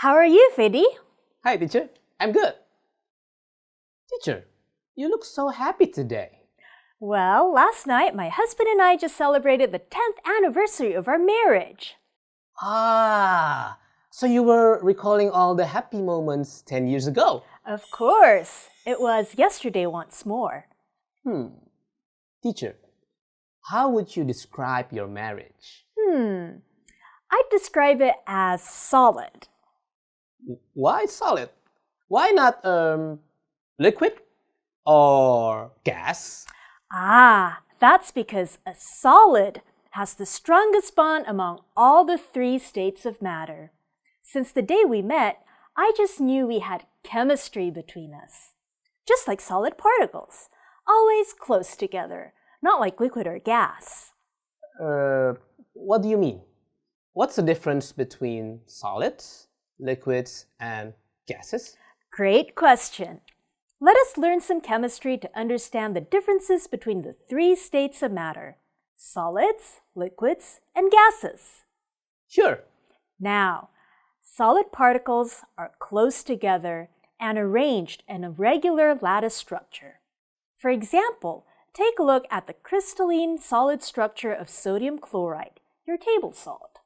How are you, Fidi? Hi, teacher. I'm good. Teacher, you look so happy today. Well, last night my husband and I just celebrated the 10th anniversary of our marriage. So you were recalling all the happy moments 10 years ago. Of course. It was yesterday once more. Teacher, how would you describe your marriage? I'd describe it as solid. Why solid? Why not liquid or gas? That's because a solid has the strongest bond among all the three states of matter. Since the day we met, I just knew we had chemistry between us. Just like solid particles, always close together, not like liquid or gas. What do you mean? What's the difference between solids, liquids, and gases? Great question. Let us learn some chemistry to understand the differences between the three states of matter: solids, liquids, and gases. Sure. Now, solid particles are close together and arranged in a regular lattice structure. For example, take a look at the crystalline solid structure of sodium chloride, your table salt.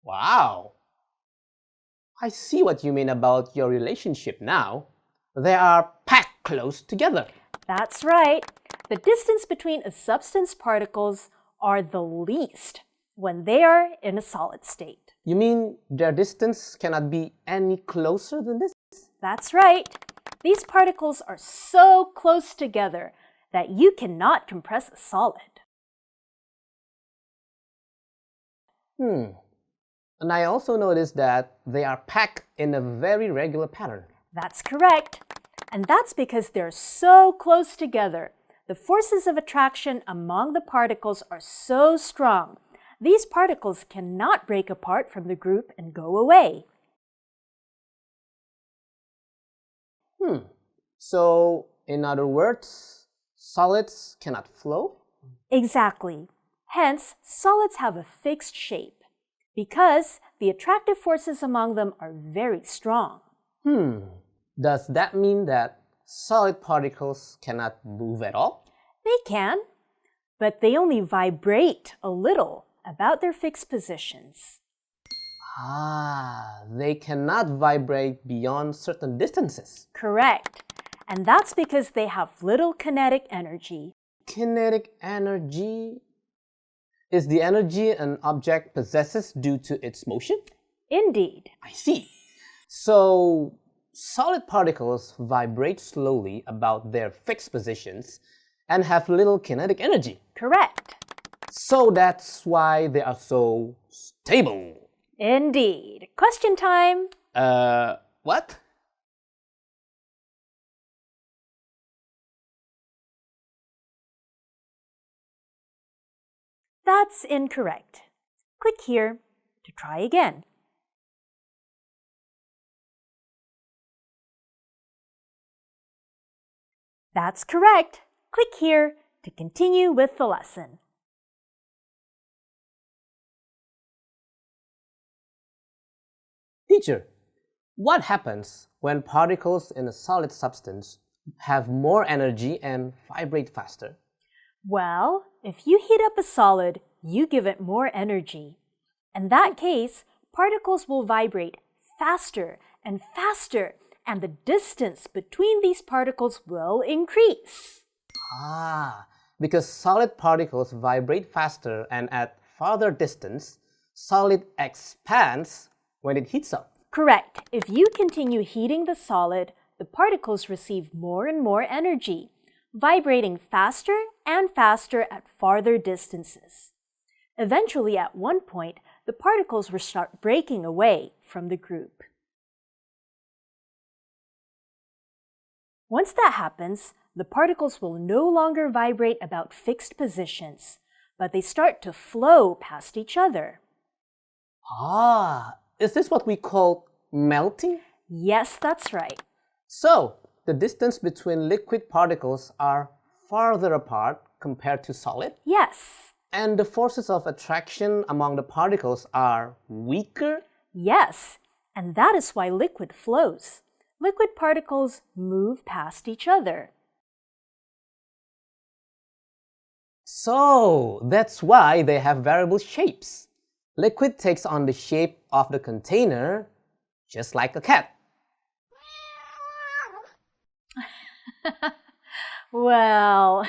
Wow! I see what you mean about your relationship now. They are packed close together. That's right. The distance between a substance particles are the least when they are in a solid state. You mean their distance cannot be any closer than this? That's right. These particles are so close together that you cannot compress a solid. And I also noticed that they are packed in a very regular pattern. That's correct. And that's because they're so close together. The forces of attraction among the particles are so strong. These particles cannot break apart from the group and go away. So, in other words, solids cannot flow? Exactly. Hence, solids have a fixed shape because the attractive forces among them are very strong. Does that mean that solid particles cannot move at all? They can, but they only vibrate a little about their fixed positions. They cannot vibrate beyond certain distances. Correct. And that's because they have little kinetic energy. Kinetic energy is the energy an object possesses due to its motion? Indeed. I see. So, solid particles vibrate slowly about their fixed positions and have little kinetic energy. Correct. So that's why they are so stable. Indeed. Question time. What? That's incorrect. Click here to try again. That's correct. Click here to continue with the lesson. Teacher, what happens when particles in a solid substance have more energy and vibrate faster? Well, if you heat up a solid, you give it more energy. In that case, particles will vibrate faster and faster, and the distance between these particles will increase. Because solid particles vibrate faster and at farther distance, solid expands when it heats up. Correct. If you continue heating the solid, the particles receive more and more energy, vibrating faster and faster at farther distances. Eventually, at one point, the particles will start breaking away from the group. Once that happens, the particles will no longer vibrate about fixed positions, but they start to flow past each other. Is this what we call melting? Yes, that's right. So, the distance between liquid particles are farther apart compared to solid? Yes. And the forces of attraction among the particles are weaker? Yes, and that is why liquid flows. Liquid particles move past each other. So, that's why they have variable shapes. Liquid takes on the shape of the container, just like a cat. Well,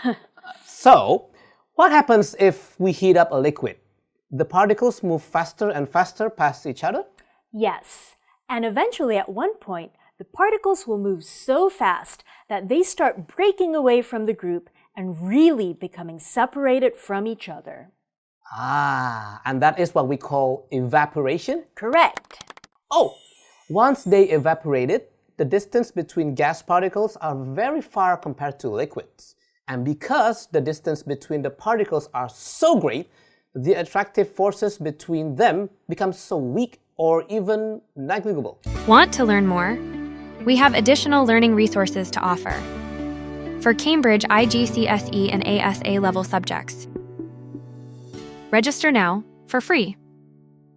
So, what happens if we heat up a liquid? The particles move faster and faster past each other? yes, and eventually at one point, the particles will move so fast that they start breaking away from the group and really becoming separated from each other. Ah, and that is what we call evaporation? Correct. Oh, once they evaporated, the distance between gas particles are very far compared to liquids. And because the distance between the particles are so great, the attractive forces between them become so weak or even negligible. Want to learn more? We have additional learning resources to offer for Cambridge IGCSE and AS A-level subjects. Register now for free.